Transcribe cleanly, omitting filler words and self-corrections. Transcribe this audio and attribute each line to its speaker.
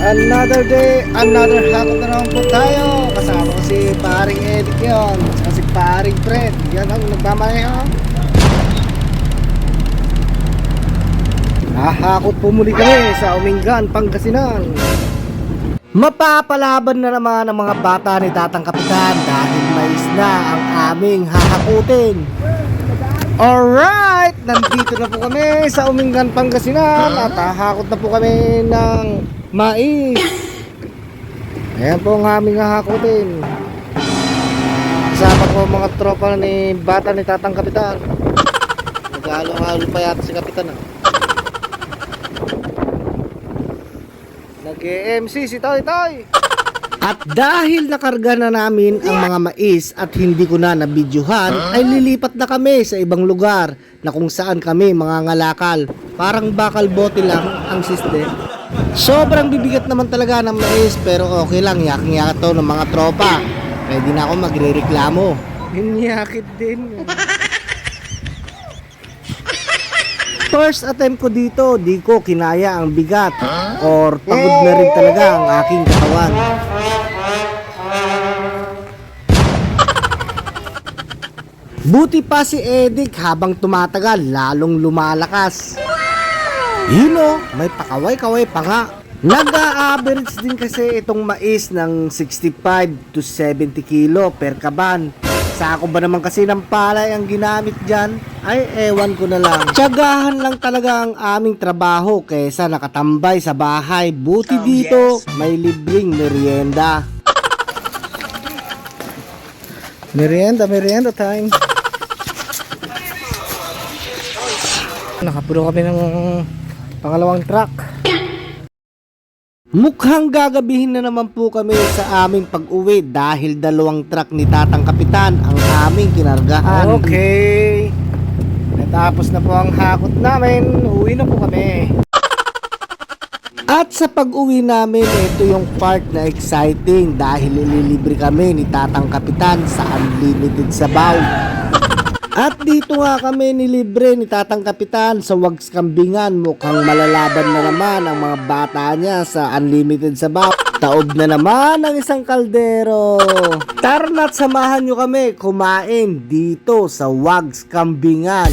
Speaker 1: Another day, another hakot na naman po tayo. Kasama ko si paring Eric yun, at si paring Fred. Yan ang nagmamaneho. Hahakot po muli kami sa Umingan, Pangasinan. Mapapalaban na naman ang mga bata ni Tatang Kapitan dahil mais na ang aming hahakutin. Alright, nandito na po kami sa Umingan, Pangasinan at hahakot na po kami ng mais. Ayan po ang aming hahakutin. Kasama ko mga tropa ni bata ni Tatang Kapitan. Nag-halo-halo pa yata si Kapitan. Nag-MC si Toy Toy. At dahil nakarga na namin ang mga mais at hindi ko na nabidyohan, ay lilipat na kami sa ibang lugar na kung saan kami mga ngalakal. Parang bakal bote lang ang system. Sobrang bibigat naman talaga ng mais, pero okay lang, yaking-yakat to ng mga tropa. Pwede na ako magre-reklamo. Hinyakit din. First attempt ko dito, di ko kinaya ang bigat or pagod na rin talaga ang aking katawan. Buti pa si Edic, habang tumatagal lalong lumalakas. You know, may pakaway-kaway pa nga. Nag-a-average din kasi itong mais ng 65 to 70 kilo per kaban. Sako ba naman kasi ng palay ang ginamit dyan? Ay, ewan ko na lang. Tiyagahan lang talaga ang aming trabaho kaysa nakatambay sa bahay. Buti dito, may libreng merienda. Merienda time. Nakapuno kami ng pangalawang truck. Mukhang gagabihin na naman po kami sa aming pag-uwi dahil dalawang truck ni Tatang Kapitan ang aming kinargahan. Okay. Natapos na po ang hakot namin. Uwi na po kami. At sa pag-uwi namin, ito yung part na exciting dahil ililibre kami ni Tatang Kapitan sa unlimited sabaw. At dito nga kami nilibre ni Tatang Kapitan sa Wags Kambingan. Mukhang malalaban na naman ang mga bata niya sa unlimited sabaw. Taob na naman ang isang kaldero. Tara na't samahan nyo kami kumain dito sa Wags Kambingan.